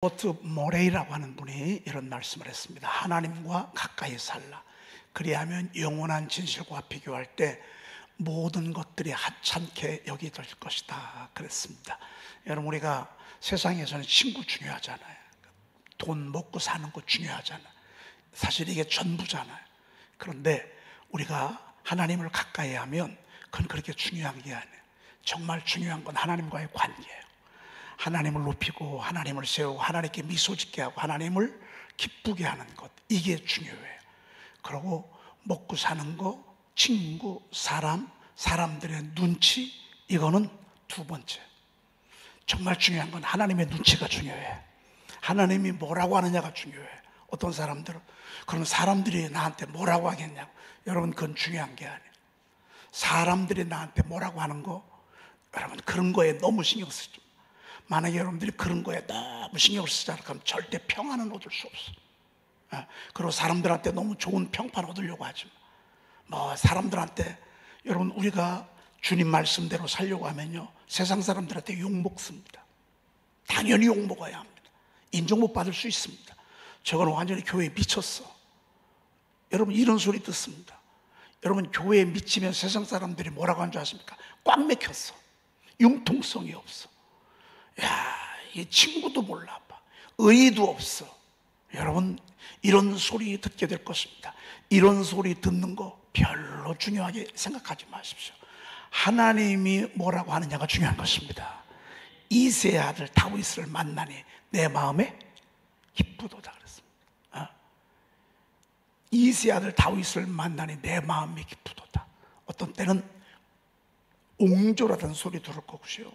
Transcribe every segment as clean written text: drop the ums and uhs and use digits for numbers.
로버트 모레이라고 하는 분이 이런 말씀을 했습니다. 하나님과 가까이 살라. 그리하면 영원한 진실과 비교할 때 모든 것들이 하찮게 여기질 것이다 그랬습니다. 여러분, 우리가 세상에서는 친구 중요하잖아요. 돈 먹고 사는 거 중요하잖아요. 사실 이게 전부잖아요. 그런데 우리가 하나님을 가까이 하면 그건 그렇게 중요한 게 아니에요. 정말 중요한 건 하나님과의 관계예요. 하나님을 높이고 하나님을 세우고 하나님께 미소 짓게 하고 하나님을 기쁘게 하는 것, 이게 중요해요. 그리고 먹고 사는 거, 친구, 사람들의 눈치, 이거는 두 번째. 정말 중요한 건 하나님의 눈치가 중요해요. 하나님이 뭐라고 하느냐가 중요해요. 어떤 사람들은 그럼 사람들이 나한테 뭐라고 하겠냐고. 여러분, 그건 중요한 게 아니에요. 사람들이 나한테 뭐라고 하는 거, 여러분 그런 거에 너무 신경 쓰죠. 만약에 여러분들이 그런 거에 너무 신경을 쓰잖아요. 그럼 절대 평안은 얻을 수 없어요. 그리고 사람들한테 너무 좋은 평판 얻으려고 하지 마. 사람들한테, 여러분 우리가 주님 말씀대로 살려고 하면요, 세상 사람들한테 욕먹습니다. 당연히 욕먹어야 합니다. 인정 못 받을 수 있습니다. 저거는 완전히 교회에 미쳤어. 여러분 이런 소리 듣습니다. 여러분 교회에 미치면 세상 사람들이 뭐라고 하는 줄 아십니까? 꽉 막혔어. 융통성이 없어. 야, 이 친구도 몰라 봐. 의의도 없어. 여러분 이런 소리 듣게 될 것입니다. 이런 소리 듣는 거 별로 중요하게 생각하지 마십시오. 하나님이 뭐라고 하느냐가 중요한 것입니다. 이새의 아들 다윗을 만나니 내 마음에 기쁘도다 그랬습니다. 이새의 아들 다윗을 만나니 내 마음이 기쁘도다. 어떤 때는 옹졸하다는 소리 들을 것이요,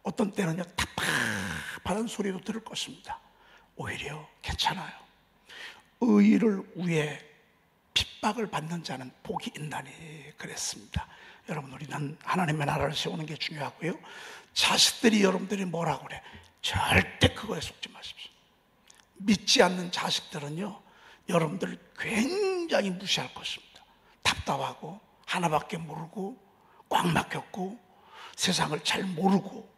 어떤 때는요 답답하다는 소리도 들을 것입니다. 오히려 괜찮아요. 의를 위해 핍박을 받는 자는 복이 있나니 그랬습니다. 여러분, 우리는 하나님의 나라를 세우는 게 중요하고요, 자식들이 여러분들이 뭐라고 그래, 절대 그거에 속지 마십시오. 믿지 않는 자식들은요, 여러분들 굉장히 무시할 것입니다. 답답하고 하나밖에 모르고 꽉 막혔고 세상을 잘 모르고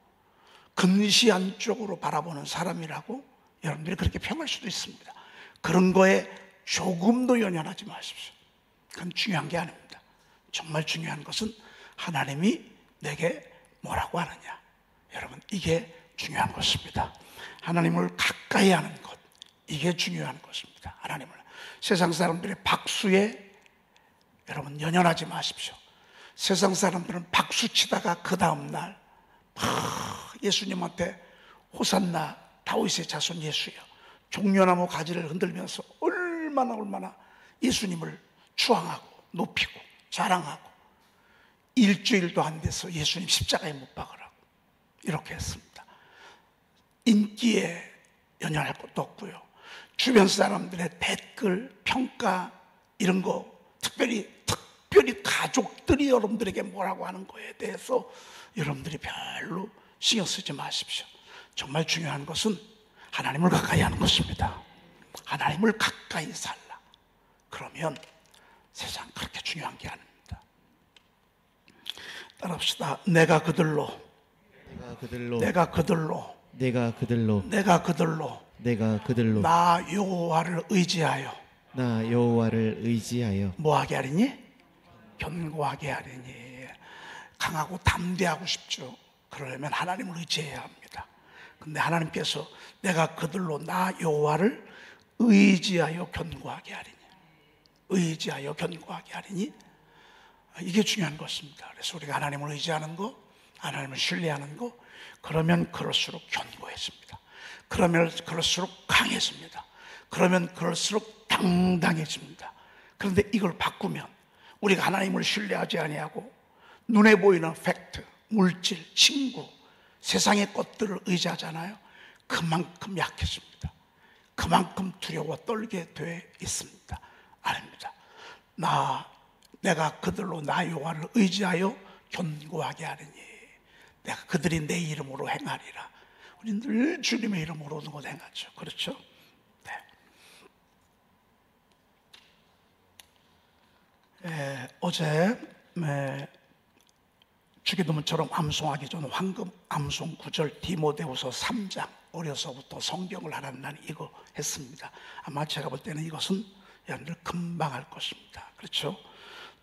근시안 쪽으로 바라보는 사람이라고 여러분들이 그렇게 평할 수도 있습니다. 그런 거에 조금도 연연하지 마십시오. 그건 중요한 게 아닙니다. 정말 중요한 것은 하나님이 내게 뭐라고 하느냐, 여러분 이게 중요한 것입니다. 하나님을 가까이 하는 것, 이게 중요한 것입니다. 하나님을, 세상 사람들의 박수에 여러분 연연하지 마십시오. 세상 사람들은 박수 치다가 그 다음날 예수님한테 호산나 다윗의 자손 예수여, 종려나무 가지를 흔들면서 얼마나 예수님을 추앙하고 높이고 자랑하고, 일주일도 안 돼서 예수님 십자가에 못 박으라고 이렇게 했습니다. 인기에 연연할 것도 없고요, 주변 사람들의 댓글, 평가 이런 거, 특별히 가족들이 여러분들에게 뭐라고 하는 거에 대해서 여러분들이 별로 신경 쓰지 마십시오. 정말 중요한 것은 하나님을 가까이 하는 것입니다. 하나님을 가까이 살라. 그러면 세상 그렇게 중요한 게 아닙니다. 따라합시다. 내가 그들로 나 여호와를 의지하여 뭐하게 하리니? 견고하게 하리니. 강하고 담대하고 싶죠. 그러려면 하나님을 의지해야 합니다. 근데 하나님께서 내가 그들로 나 여호와를 의지하여 견고하게 하리니, 이게 중요한 것입니다. 그래서 우리가 하나님을 의지하는 거, 하나님을 신뢰하는 거, 그러면 그럴수록 견고해집니다. 그러면 그럴수록 강해집니다. 그러면 그럴수록 당당해집니다. 그런데 이걸 바꾸면, 우리가 하나님을 신뢰하지 아니하고 눈에 보이는 팩트, 물질, 친구, 세상의 것들을 의지하잖아요. 그만큼 약해집니다. 그만큼 두려워 떨게 돼 있습니다. 아닙니다. 내가 그들로 나 여호와를 의지하여 견고하게 하리니, 내가 그들이 내 이름으로 행하리라. 우리는 늘 주님의 이름으로 오는 것 행하죠. 그렇죠? 네. 어제 주기도문처럼 암송하기 전 황금 암송 구절 디모데후서 3장 어려서부터 성경을 하라는 날 이거 했습니다. 아마 제가 볼 때는 이것은 여러분들 금방 할 것입니다. 그렇죠?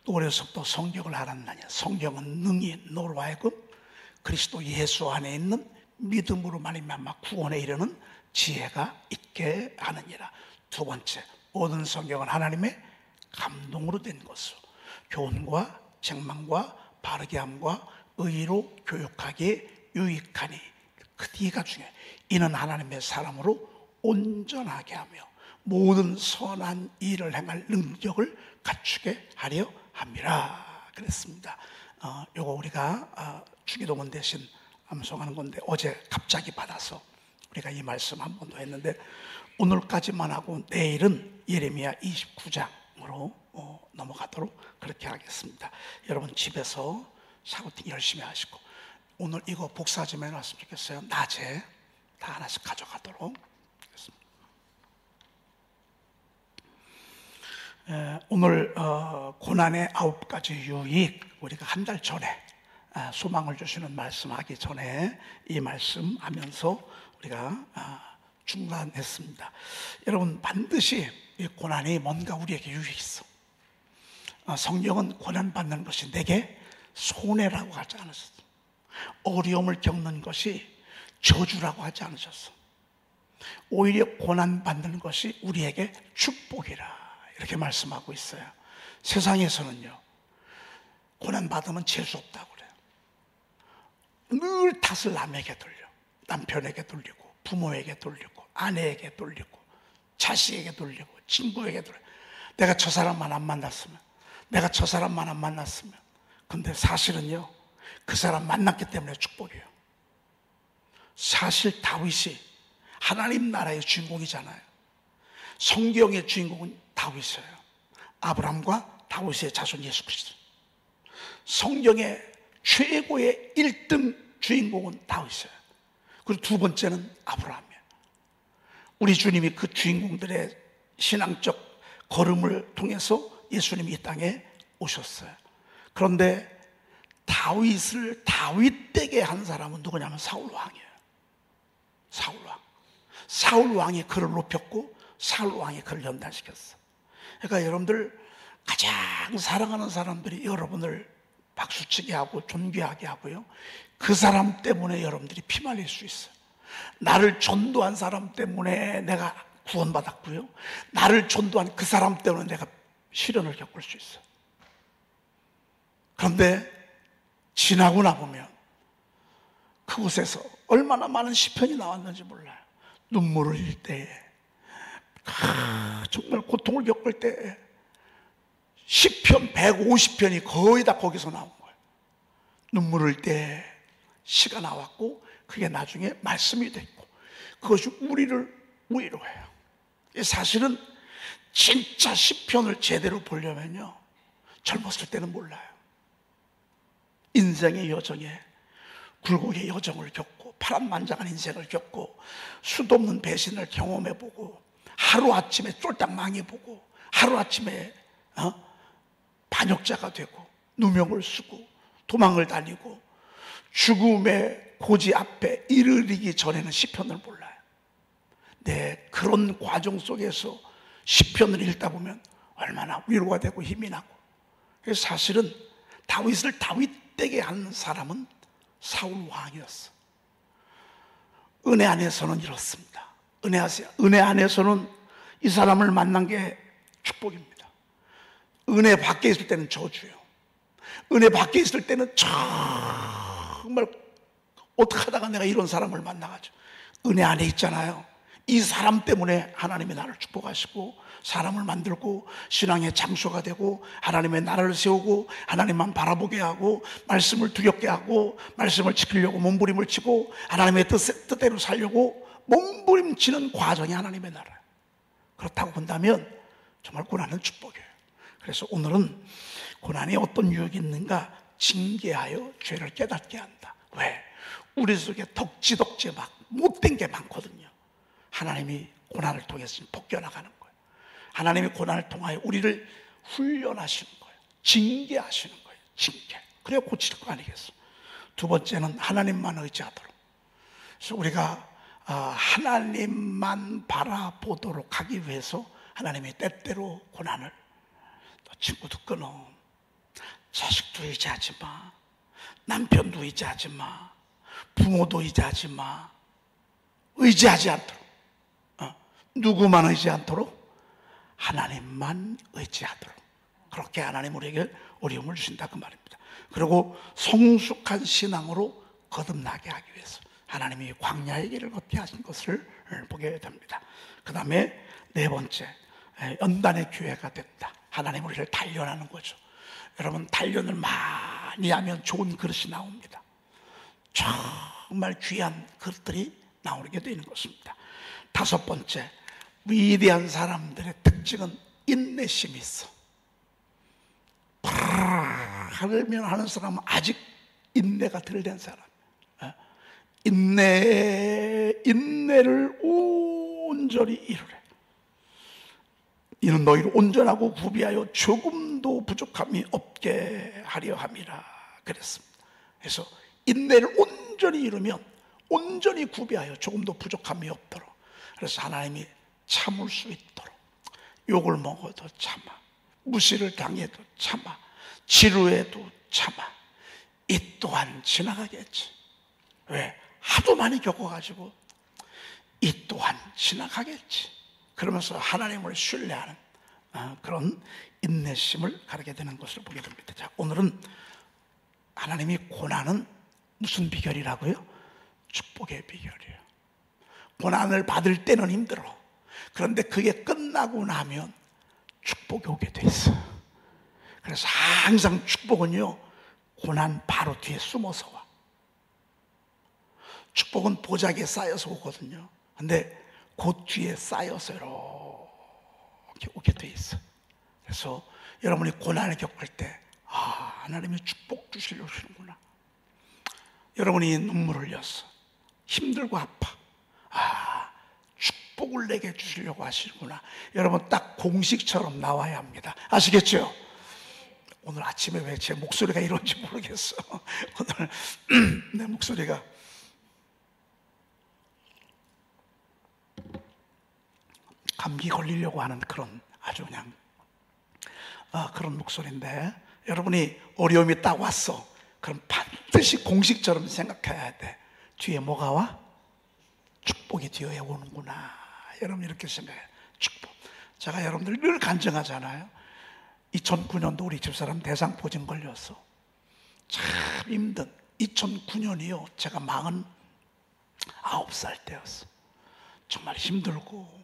또 어려서부터 성경을 하라는 날이야. 성경은 능히 너로 하여금 그리스도 예수 안에 있는 믿음으로 말미암아 구원에 이르는 지혜가 있게 하느니라. 두 번째, 모든 성경은 하나님의 감동으로 된 것으로 교훈과 책망과 바르게 함과 의로 교육하기에 유익하니, 그 뒤가 중요해. 이는 하나님의 사람으로 온전하게 하며 모든 선한 일을 행할 능력을 갖추게 하려 함이라 그랬습니다. 요거 우리가 주기도문 대신 암송하는 건데, 어제 갑자기 받아서 우리가 이 말씀 한 번 더 했는데, 오늘까지만 하고 내일은 예레미야 29장으로 넘어가도록 그렇게 하겠습니다. 여러분 집에서 샤우팅 열심히 하시고, 오늘 이거 복사 좀 해놨으면 좋겠어요. 낮에 다 하나씩 가져가도록 하겠습니다. 오늘 고난의 9가지 유익, 우리가 한 달 전에 소망을 주시는 말씀하기 전에 이 말씀 하면서 우리가 중단했습니다. 여러분 반드시 이 고난이 뭔가 우리에게 유익이 있어. 성경은 고난받는 것이 내게 손해라고 하지 않으셨어. 어려움을 겪는 것이 저주라고 하지 않으셨어. 오히려 고난받는 것이 우리에게 축복이라 이렇게 말씀하고 있어요. 세상에서는요, 고난받으면 재수 없다고 그래요. 늘 탓을 남에게 돌려. 남편에게 돌리고, 부모에게 돌리고, 아내에게 돌리고, 자식에게 돌리고, 친구에게 돌리고. 내가 저 사람만 안 만났으면, 내가 저 사람만 안 만났으면. 근데 사실은요, 그 사람 만났기 때문에 축복이에요. 사실 다윗이 하나님 나라의 주인공이잖아요. 성경의 주인공은 다윗이에요. 아브람과 다윗의 자손 예수 그리스도. 성경의 최고의 1등 주인공은 다윗이에요. 그리고 두 번째는 아브라함이에요. 우리 주님이 그 주인공들의 신앙적 걸음을 통해서 예수님이 이 땅에 오셨어요. 그런데 다윗을 다윗되게 한 사람은 누구냐면 사울 왕이에요. 사울 왕. 사울 왕이 그를 높였고 사울 왕이 그를 연단시켰어. 그러니까 여러분들 가장 사랑하는 사람들이 여러분을 박수치게 하고 존귀하게 하고요, 그 사람 때문에 여러분들이 피말릴 수 있어요. 나를 전도한 사람 때문에 내가 구원받았고요, 나를 전도한 그 사람 때문에 내가 시련을 겪을 수 있어요. 그런데 지나고 나보면 그곳에서 얼마나 많은 시편이 나왔는지 몰라요. 눈물을 흘릴 때에, 정말 고통을 겪을 때에 시편 150편이 거의 다 거기서 나온 거예요. 눈물을 흘릴 때 시가 나왔고, 그게 나중에 말씀이 됐고, 그것이 우리를 위로해요. 사실은 진짜 시편을 제대로 보려면요, 젊었을 때는 몰라요. 인생의 여정에 굴곡의 여정을 겪고, 파란만장한 인생을 겪고, 수도 없는 배신을 경험해보고, 하루아침에 쫄딱 망해보고, 하루아침에 반역자가 되고, 누명을 쓰고, 도망을 다니고, 죽음의 고지 앞에 이르기 전에는 시편을 몰라요. 네, 그런 과정 속에서 시편을 읽다 보면 얼마나 위로가 되고 힘이 나고. 그래서 사실은 다윗을 다윗되게 하는 사람은 사울 왕이었어. 은혜 안에서는 이렇습니다. 은혜 안에서는 이 사람을 만난 게 축복입니다. 은혜 밖에 있을 때는 저주예요. 은혜 밖에 있을 때는 정말 어떻게 하다가 내가 이런 사람을 만나가지고. 은혜 안에 있잖아요. 이 사람 때문에 하나님이 나를 축복하시고 사람을 만들고 신앙의 장소가 되고 하나님의 나라를 세우고 하나님만 바라보게 하고 말씀을 두렵게 하고 말씀을 지키려고 몸부림을 치고 하나님의 뜻대로 살려고 몸부림치는 과정이 하나님의 나라예요. 그렇다고 본다면 정말 고난은 축복이에요. 그래서 오늘은 고난이 어떤 유혹이 있는가, 징계하여 죄를 깨닫게 한다. 왜? 우리 속에 덕지덕지 막 못된 게 많거든요. 하나님이 고난을 통해서 벗겨나가는 거예요. 하나님이 고난을 통하여 우리를 훈련하시는 거예요. 징계하시는 거예요. 징계. 그래야 고칠 거 아니겠어. 두 번째는 하나님만 의지하도록. 그래서 우리가 하나님만 바라보도록 하기 위해서 하나님이 때때로 고난을, 또 친구도 끊어, 자식도 의지하지 마, 남편도 의지하지 마, 부모도 의지하지 마, 의지하지 않도록, 누구만 의지하지 않도록 하나님만 의지하도록, 그렇게 하나님 우리에게 어려움을 주신다 그 말입니다. 그리고 성숙한 신앙으로 거듭나게 하기 위해서 하나님이 광야의 길을 걷게 하신 것을 보게 됩니다. 그 다음에 네 번째, 연단의 기회가 됐다. 하나님 우리를 단련하는 거죠. 여러분, 단련을 많이 하면 좋은 그릇이 나옵니다. 정말 귀한 그릇들이 나오게 되는 것입니다. 다섯 번째, 위대한 사람들의 특징은 인내심이 있어. 하려면 하는 사람은 아직 인내가 덜 된 사람. 인내를 온전히 이루래. 이는 너희를 온전하고 구비하여 조금도 부족함이 없게 하려 함이라 그랬습니다. 그래서 인내를 온전히 이루면 온전히 구비하여 조금도 부족함이 없도록, 그래서 하나님이 참을 수 있도록, 욕을 먹어도 참아, 무시를 당해도 참아, 지루해도 참아, 이 또한 지나가겠지. 왜? 하도 많이 겪어가지고 이 또한 지나가겠지. 그러면서 하나님을 신뢰하는 그런 인내심을 가르게 되는 것을 보게 됩니다. 자, 오늘은 하나님이 고난은 무슨 비결이라고요? 축복의 비결이에요. 고난을 받을 때는 힘들어. 그런데 그게 끝나고 나면 축복이 오게 돼 있어요. 그래서 항상 축복은요, 고난 바로 뒤에 숨어서 와. 축복은 보자기에 쌓여서 오거든요. 근데 그 뒤에 쌓여서 이렇게 오게 돼 있어. 그래서 여러분이 고난을 겪을 때, 하나님이 축복 주시려고 하시는구나. 여러분이 눈물을 흘렸어. 힘들고 아파. 축복을 내게 주시려고 하시는구나. 여러분, 딱 공식처럼 나와야 합니다. 아시겠죠? 오늘 아침에 왜 제 목소리가 이런지 모르겠어. 오늘 내 목소리가 감기 걸리려고 하는 그런 아주 그냥 그런 목소리인데, 여러분이 어려움이 딱 왔어. 그럼 반드시 공식처럼 생각해야 돼. 뒤에 뭐가 와? 축복이 뒤에 오는구나. 여러분 이렇게 생각해요. 축복. 제가 여러분들 늘 간증하잖아요. 2009년도 우리 집사람 대상포진 걸렸어. 참 힘든 2009년이요. 제가 49살 때였어. 정말 힘들고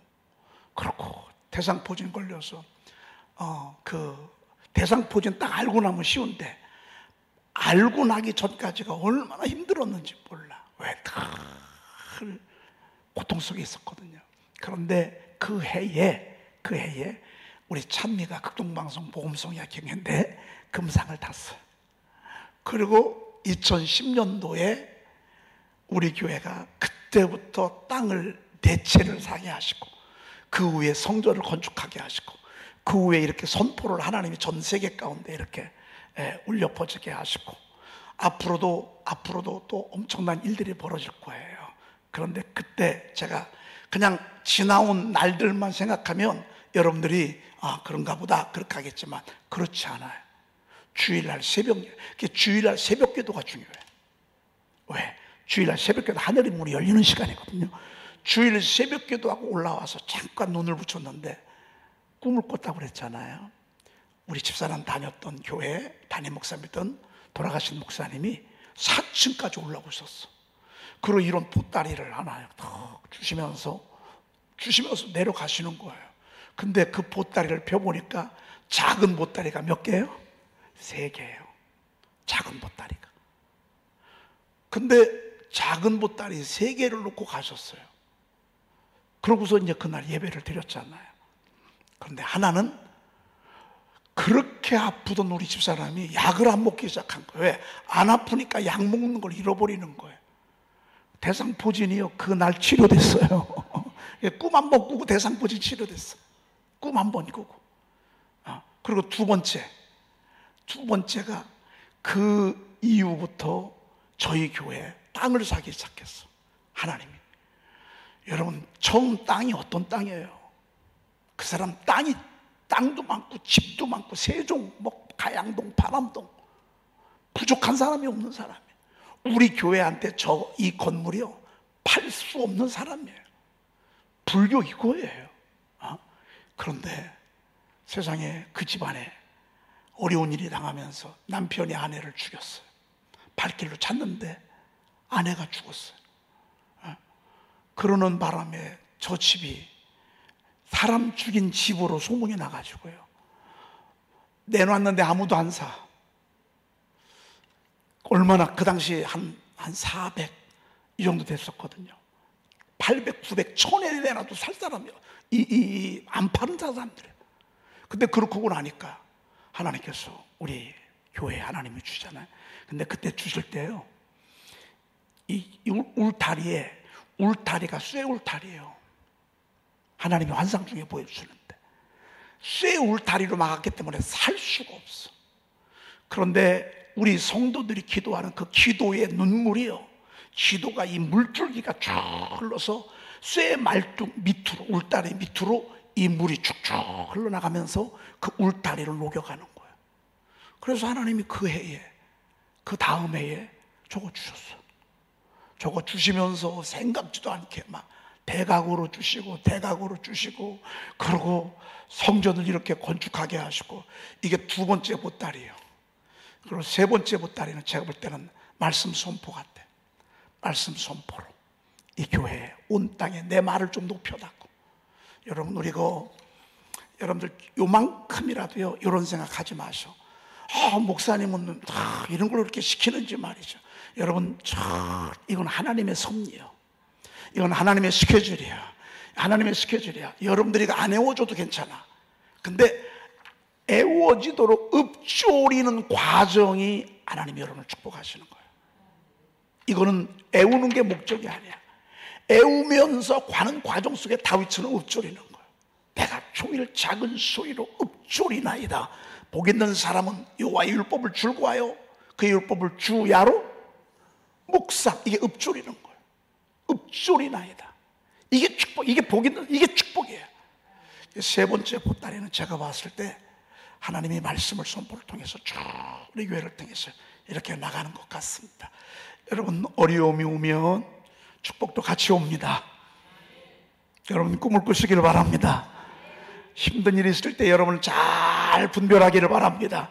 그렇고 대상포진 걸려서 그 대상포진 딱 알고 나면 쉬운데, 알고 나기 전까지가 얼마나 힘들었는지 몰라. 왜 늘 고통 속에 있었거든요. 그런데 그 해에 우리 찬미가 극동방송 복음성야 경연대 금상을 탔어요. 그리고 2010년도에 우리 교회가 그때부터 땅을 4채를 사게 하시고, 그 후에 성전을 건축하게 하시고, 그 후에 이렇게 선포를 하나님이 전 세계 가운데 이렇게 울려 퍼지게 하시고, 앞으로도 또 엄청난 일들이 벌어질 거예요. 그런데 그때 제가 그냥 지나온 날들만 생각하면 여러분들이 그런가 보다 그렇게 하겠지만, 그렇지 않아요. 주일날 주일날 새벽 기도가 중요해요. 왜? 주일날 새벽 기도 하늘의 문이 열리는 시간이거든요. 주일 새벽 기도하고 올라와서 잠깐 눈을 붙였는데 꿈을 꿨다고 그랬잖아요. 우리 집사람 다녔던 교회 담임 목사님이던 돌아가신 목사님이 4층까지 올라오셨어. 그리고 이런 보따리를 하나 더 주시면서 내려가시는 거예요. 근데 그 보따리를 펴보니까 작은 보따리가 몇 개예요? 3개예요. 작은 보따리가. 근데 작은 보따리 3개를 놓고 가셨어요. 그러고서 이제 그날 예배를 드렸잖아요. 그런데 하나는 그렇게 아프던 우리 집사람이 약을 안 먹기 시작한 거예요. 왜? 안 아프니까 약 먹는 걸 잃어버리는 거예요. 대상포진이요, 그날 치료됐어요. 꿈 한 번 꾸고 대상포진 치료됐어요. 꿈 한 번 꾸고. 그리고 두 번째가 그 이후부터 저희 교회에 땅을 사기 시작했어. 하나님이. 여러분, 처음 땅이 어떤 땅이에요? 그 사람 땅도 많고 집도 많고 세종, 뭐 가양동, 파남동, 부족한 사람이 없는 사람이에요. 우리 교회한테 이 건물이요, 팔 수 없는 사람이에요. 불교 이거예요. 그런데 세상에 그 집안에 어려운 일이 당하면서 남편이 아내를 죽였어요. 발길로 찾는데 아내가 죽었어요. 그러는 바람에 저 집이 사람 죽인 집으로 소문이 나가지고요, 내놨는데 아무도 안 사. 얼마나 그 당시 한 400 이 정도 됐었거든요. 800, 900, 1000에 내놔도 살 사람이요, 안 파는 사람들이에요. 근데 그렇고 나니까 하나님께서 우리 교회에 하나님이 주잖아요. 근데 그때 주실 때요, 이 울타리가 쇠 울타리예요. 하나님이 환상 중에 보여주시는데 쇠 울타리로 막았기 때문에 살 수가 없어. 그런데 우리 성도들이 기도하는 그 기도의 눈물이요, 기도가 이 물줄기가 쭉 흘러서 쇠 말뚝 밑으로, 울타리 밑으로 이 물이 쭉쭉 흘러나가면서 그 울타리를 녹여가는 거예요. 그래서 하나님이 그 해에, 그 다음 해에 저거 주셨어. 저거 주시면서 생각지도 않게 막 대각으로 주시고 대각으로 주시고, 그리고 성전을 이렇게 건축하게 하시고. 이게 두 번째 보따리예요. 그리고 세 번째 보따리는 제가 볼 때는 말씀 선포 같아. 말씀 선포로 이 교회에, 온 땅에 내 말을 좀 높여닫고. 여러분, 여러분들 요만큼이라도요, 이런 생각하지 마셔. 목사님은 이런 걸 그렇게 시키는지 말이죠. 여러분, 이건 하나님의 섭리예요. 이건 하나님의 스케줄이야. 하나님의 스케줄이야. 여러분들이 안 애워줘도 괜찮아. 근데 애워지도록 읊조리는 과정이 하나님이 여러분을 축복하시는 거예요. 이거는 애우는 게 목적이 아니야. 애우면서 가는 과정 속에 다윗은 읊조리는 거예요. 내가 종일 작은 소리로 읊조리나이다. 복 있는 사람은 여호와의 율법을 줄고하여 그 율법을 주야로 묵상. 이게 읊조리는 거예요. 읊조리나이다. 이게 축복, 이게 복 있는, 이게 축복이에요. 세 번째 보따리는 제가 봤을 때 하나님이 말씀을 선포를 통해서 쭉 우리 교회를 통해서 이렇게 나가는 것 같습니다. 여러분, 어려움이 오면 축복도 같이 옵니다. 여러분, 꿈을 꾸시길 바랍니다. 힘든 일이 있을 때 여러분을 잘 분별하기를 바랍니다.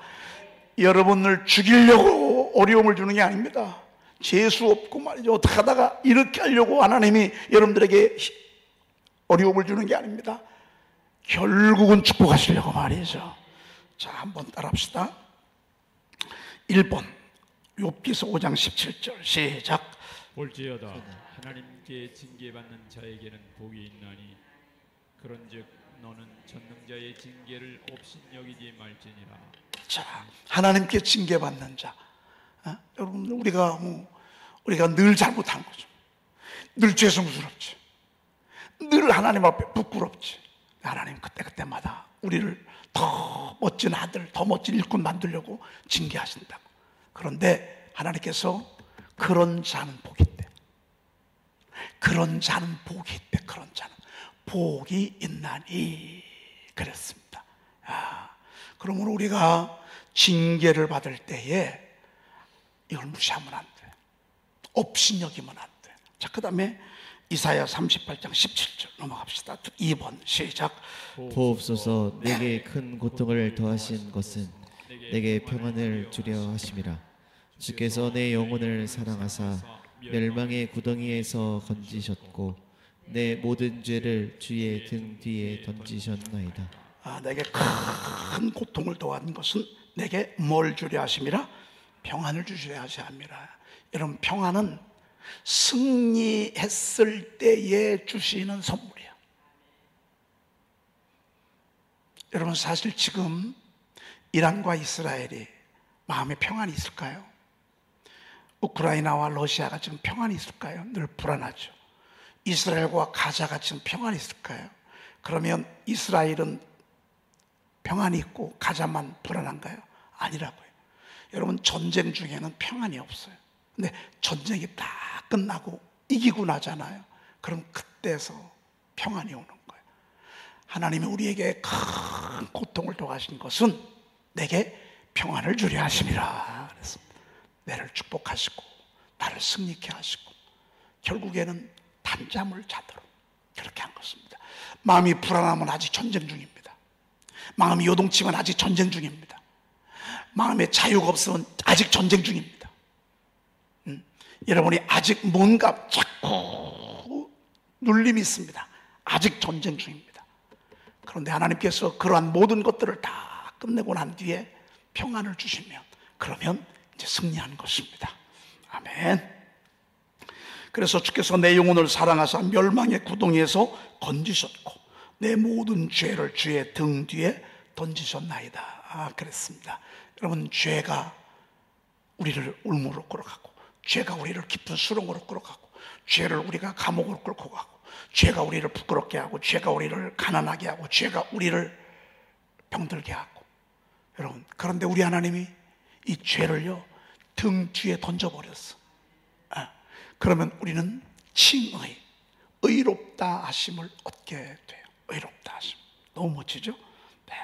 여러분을 죽이려고 어려움을 주는 게 아닙니다. 재수 없고 말이죠, 어떻게 하다가 이렇게 하려고 하나님이 여러분들에게 어려움을 주는 게 아닙니다. 결국은 축복하시려고 말이죠. 자, 한번 따라합시다. 1번 욥기서 5장 17절 시작. 볼지어다 하나님께 징계받는 자에게는 복이 있나니 그런즉 너는 전능자의 징계를 업신여기지 말지니라. 자, 하나님께 징계받는 자. 여러분, 우리가 늘 잘못한 거죠. 늘 죄송스럽지. 늘 하나님 앞에 부끄럽지. 하나님 그때마다 우리를 더 멋진 아들, 더 멋진 일꾼 만들려고 징계하신다고. 그런데 하나님께서 그런 자는 복이 있대. 그런 자는 복이 있대. 그런 자는 복이 있나니 그랬습니다. 그러므로 우리가 징계를 받을 때에 이걸 무시하면 안 돼. 업신여기면 안 돼. 자, 그 다음에 이사야 38장 17절 넘어갑시다. 2번 시작. 보옵소서, 내게 큰 고통을 더하신 것은 내게 평안을 주려 하심이라. 주께서 내 영혼을 사랑하사 멸망의 구덩이에서 건지셨고 내 모든 죄를 주의 등 뒤에 던지셨나이다. 내게 큰 고통을 더한 것은 내게 뭘 주려 하심이라? 평안을 주시려 하심이라. 여러분, 평안은 승리했을 때에 주시는 선물이야. 여러분, 사실 지금 이란과 이스라엘이 마음에 평안이 있을까요? 우크라이나와 러시아가 지금 평안이 있을까요? 늘 불안하죠. 이스라엘과 가자가 지금 평안이 있을까요? 그러면 이스라엘은 평안이 있고 가자만 불안한가요? 아니라고요. 여러분, 전쟁 중에는 평안이 없어요. 근데 전쟁이 다 끝나고 이기고 나잖아요. 그럼 그때서 평안이 오는 거예요. 하나님이 우리에게 큰 고통을 더하신 것은 내게 평안을 주려 하심이라 그랬습니다. 나를 축복하시고 나를 승리케 하시고 결국에는 단잠을 자도록 그렇게 한 것입니다. 마음이 불안하면 아직 전쟁 중입니다. 마음이 요동치면 아직 전쟁 중입니다. 마음에 자유가 없으면 아직 전쟁 중입니다. 여러분이 아직 뭔가 자꾸 눌림이 있습니다. 아직 전쟁 중입니다. 그런데 하나님께서 그러한 모든 것들을 다 끝내고 난 뒤에 평안을 주시면 그러면 이제 승리하는 것입니다. 아멘. 그래서 주께서 내 영혼을 사랑하사 멸망의 구덩이에서 건지셨고 내 모든 죄를 주의 등 뒤에 던지셨나이다. 그랬습니다. 여러분, 죄가 우리를 울무로 끌어가고, 죄가 우리를 깊은 수렁으로 끌어가고, 죄를 우리가 감옥으로 끌고 가고, 죄가 우리를 부끄럽게 하고, 죄가 우리를 가난하게 하고, 죄가 우리를 병들게 하고. 여러분, 그런데 우리 하나님이 이 죄를요 등 뒤에 던져버렸어. 그러면 우리는 칭의, 의롭다 하심을 얻게 돼요. 의롭다 하심. 너무 멋지죠? 네.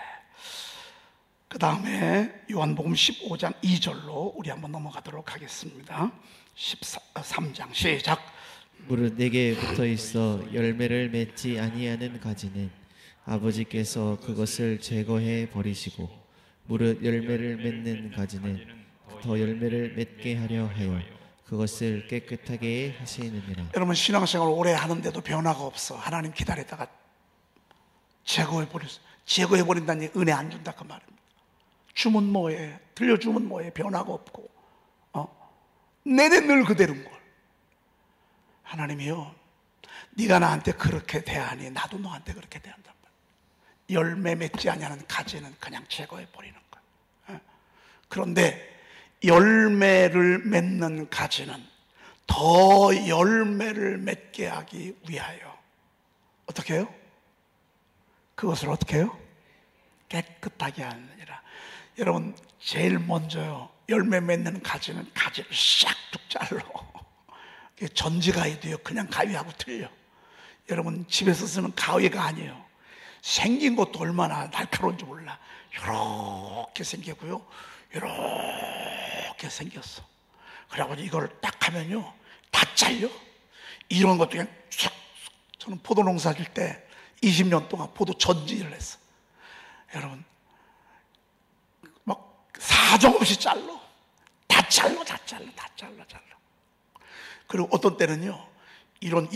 그 다음에 요한복음 15장 2절로 우리 한번 넘어가도록 하겠습니다. 13장 시작. 무릇 내게 붙어 있어 열매를 맺지 아니하는 가지는 아버지께서 그것을 제거해 버리시고 무릇 열매를 맺는 가지는 더 열매를 맺게 하려 하여 그것을 깨끗하게 하시느니라. 여러분, 신앙생활 오래 하는데도 변화가 없어. 하나님 기다리다가 제거해버렸어. 제거해버린다니 은혜 안 준다 그 말입니다. 주면 뭐해, 들려주면 뭐해, 변화가 없고 내내 늘 그대로인 걸. 하나님이요, 네가 나한테 그렇게 대하니 나도 너한테 그렇게 대한단 말이야. 열매 맺지 아니하는 가지는 그냥 제거해버리는 거야. 그런데 열매를 맺는 가지는 더 열매를 맺게 하기 위하여 어떻게 해요? 그것을 어떻게 해요? 깨끗하게 하느니라. 여러분, 제일 먼저요, 열매 맺는 가지는 가지를 싹둑 잘라. 전지가위도요 그냥 가위하고 틀려. 여러분, 집에서 쓰는 가위가 아니에요. 생긴 것도 얼마나 날카로운지 몰라. 이렇게 생기고요, 이렇게 생겼어. 그래가지고 이걸 딱 하면요 다 잘려. 이런 것도 그냥 쏙. 저는 포도 농사 질 때 20년 동안 포도 전지를 했어. 여러분, 막 사정없이 잘라. 다 잘라. 그리고 어떤 때는요 이런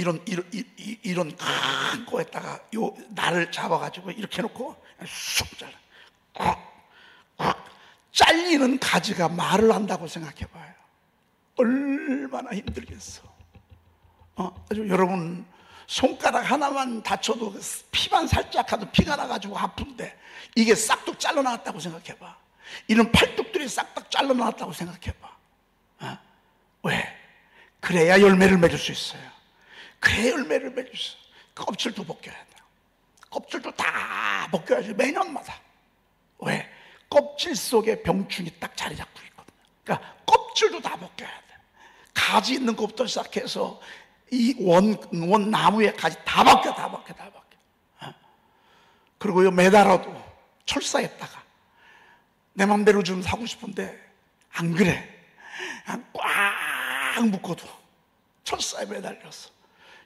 큰 거에다가 요 날을 잡아가지고 이렇게 해놓고 쑥 잘라. 잘리는 가지가 말을 한다고 생각해봐요. 얼마나 힘들겠어. 아주 여러분, 손가락 하나만 다쳐도 피만 살짝 하도 피가 나가지고 아픈데 이게 싹둑 잘라나왔다고 생각해봐. 이런 팔뚝들이 싹둑 잘라나왔다고 생각해봐. 왜? 그래야 열매를 맺을 수 있어요. 그래야 열매를 맺을 수 있어요. 껍질도 벗겨야 돼요. 껍질도 다 벗겨야지, 매년마다. 왜? 껍질 속에 병충이 딱 자리 잡고 있거든요. 그러니까 껍질도 다 벗겨야 돼. 가지 있는 것부터 시작해서 이 원 나무의 가지 다 벗겨. 그리고요, 매달아도 철사에다가 내 맘대로 좀 사고 싶은데 안 그래. 그냥 꽉 묶어도 철사에 매달렸어.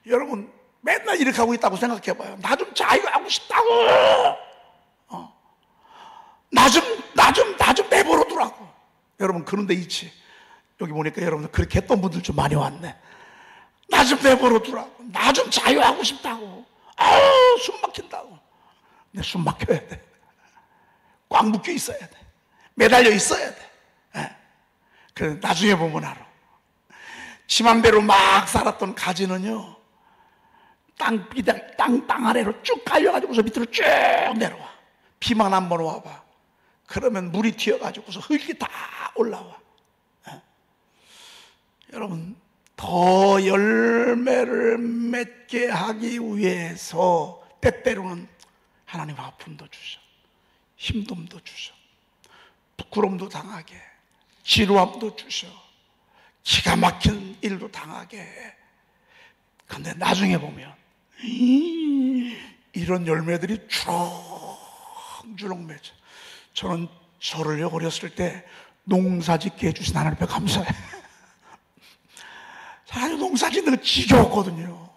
여러분, 맨날 이렇게 하고 있다고 생각해봐요. 나 좀 자유하고 싶다고. 나 좀 내버려 두라고. 여러분, 그런데 있지. 여기 보니까 여러분들 그렇게 했던 분들 좀 많이 왔네. 나 좀 내버려 두라고. 나 좀 자유하고 싶다고. 아우, 숨 막힌다고. 근데 숨 막혀야 돼. 꽉 묶여 있어야 돼. 매달려 있어야 돼. 그래, 나중에 보면 알아. 지맘대로 막 살았던 가지는요, 땅 아래로 쭉 갈려가지고서 밑으로 쭉 내려와. 비만 한번 와봐. 그러면 물이 튀어가지고서 흙이 다 올라와. 여러분, 더 열매를 맺게 하기 위해서 때때로는 하나님 아픔도 주셔, 힘듦도 주셔, 부끄러움도 당하게, 지루함도 주셔, 기가 막힌 일도 당하게 해. 근데 나중에 보면 이런 열매들이 주렁주렁 맺어. 저는 저를요 어렸을 때 농사짓게 해주신 하나님 앞에 감사해. 사실 농사짓는 거 지겨웠거든요.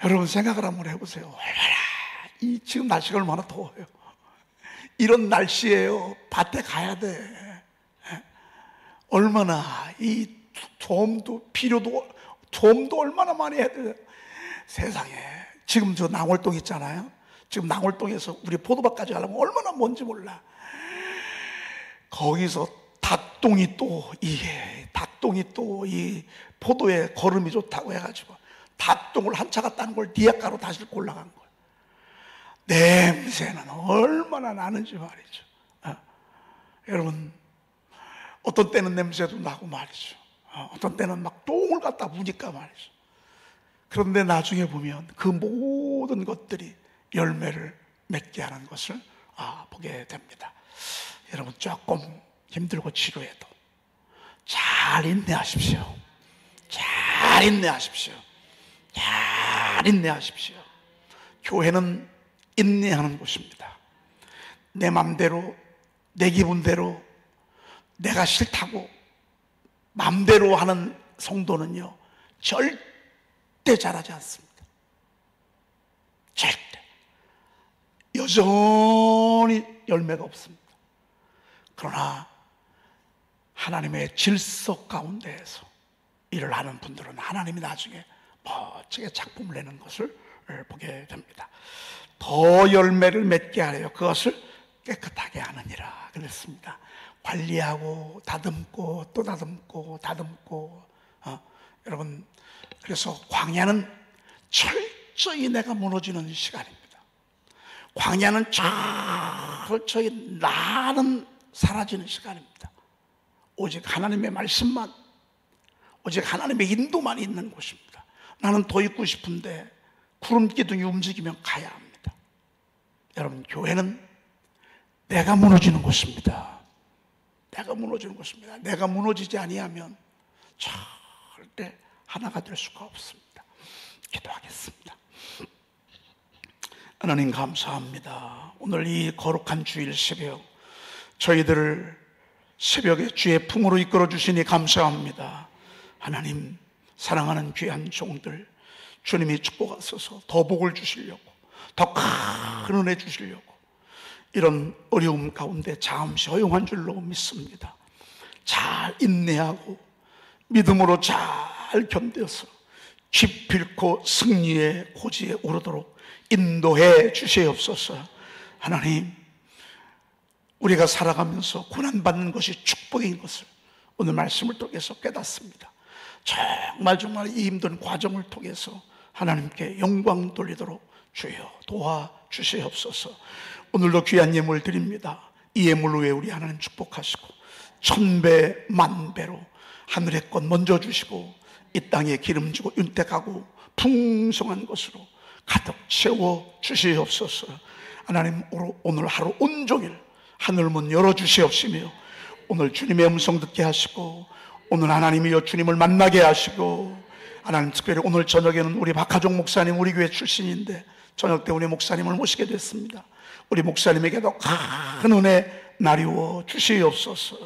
여러분 생각을 한번 해보세요. 얼마나 지금 날씨가 얼마나 더워요. 이런 날씨에요 밭에 가야 돼. 얼마나 이 도움도 얼마나 많이 해야 돼. 세상에 지금 저 낭월동 있잖아요. 지금 낭월동에서 우리 포도밭까지 가려면 얼마나 먼지 몰라. 거기서 닭똥이 또 이 포도에 거름이 좋다고 해가지고 닭똥을 한 차가 따는 걸 니아가로 다시 올라간 거예요. 냄새는 얼마나 나는지 말이죠. 여러분 어떤 때는 냄새도 나고 말이죠. 어떤 때는 막 똥을 갖다 부니까 말이죠. 그런데 나중에 보면 그 모든 것들이 열매를 맺게 하는 것을 보게 됩니다. 여러분 조금 힘들고 지루해도 잘 인내하십시오. 잘 인내하십시오. 잘 인내하십시오. 교회는 인내하는 곳입니다. 내 맘대로 내 기분대로 내가 싫다고 맘대로 하는 성도는요 절대 잘하지 않습니다. 절대. 여전히 열매가 없습니다. 그러나 하나님의 질서 가운데에서 일을 하는 분들은 하나님이 나중에 멋지게 작품을 내는 것을 보게 됩니다. 더 열매를 맺게 하려 그것을 깨끗하게 하느니라 그랬습니다. 관리하고 다듬고 또 다듬고 다듬고 여러분 그래서 광야는 철저히 내가 무너지는 시간입니다. 광야는 철저히 나는 사라지는 시간입니다. 오직 하나님의 말씀만, 오직 하나님의 인도만 있는 곳입니다. 나는 더 있고 싶은데 구름 기둥이 움직이면 가야 합니다. 여러분 교회는 내가 무너지는 곳입니다. 내가 무너지는 곳입니다. 내가 무너지지 아니하면 절대 하나가 될 수가 없습니다. 기도하겠습니다. 하나님 감사합니다. 오늘 이 거룩한 주일 새벽 저희들을 새벽에 주의 품으로 이끌어 주시니 감사합니다. 하나님 사랑하는 귀한 종들 주님이 축복하소서. 더 복을 주시려고 더 큰 은혜 주시려고 이런 어려움 가운데 잠시 허용한 줄로 믿습니다. 잘 인내하고 믿음으로 잘 견뎌서 기필코 승리의 고지에 오르도록 인도해 주시옵소서. 하나님 우리가 살아가면서 고난받는 것이 축복인 것을 오늘 말씀을 통해서 깨닫습니다. 정말 이 힘든 과정을 통해서 하나님께 영광 돌리도록 주여 도와주시옵소서. 오늘도 귀한 예물 드립니다. 이 예물 외에 우리 하나님 축복하시고 천배 만배로 하늘의 것 먼저 주시고 이 땅에 기름지고 윤택하고 풍성한 것으로 가득 채워 주시옵소서. 하나님 오늘 하루 온종일 하늘문 열어주시옵시며 오늘 주님의 음성 듣게 하시고 오늘 하나님이여 주님을 만나게 하시고 하나님 특별히 오늘 저녁에는 우리 박하종 목사님 우리 교회 출신인데 저녁 때 우리 목사님을 모시게 됐습니다. 우리 목사님에게도 큰 은혜 나리워 주시옵소서.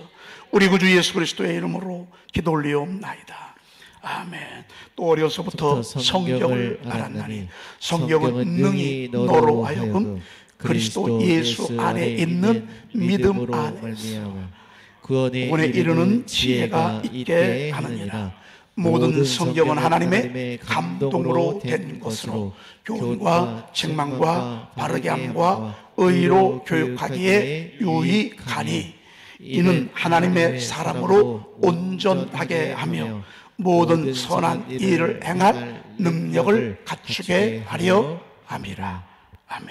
우리 구주 예수 그리스도의 이름으로 기도 올리옵나이다. 아멘. 또 어려서부터 성경을 알았나니 성경은 능히 너로 하여금 그리스도 예수 안에 있는 믿음 안에서 구원에 이르는 지혜가 있게 하느니라. 모든 성경은 하나님의 감동으로 된 것으로 교훈과 책망과 바르게 함과 의로 교육하기에 유익하니 이는 하나님의 사람으로 온전하게 하며 모든 선한 일을 행할 능력을 갖추게 하려 함이라. 아멘.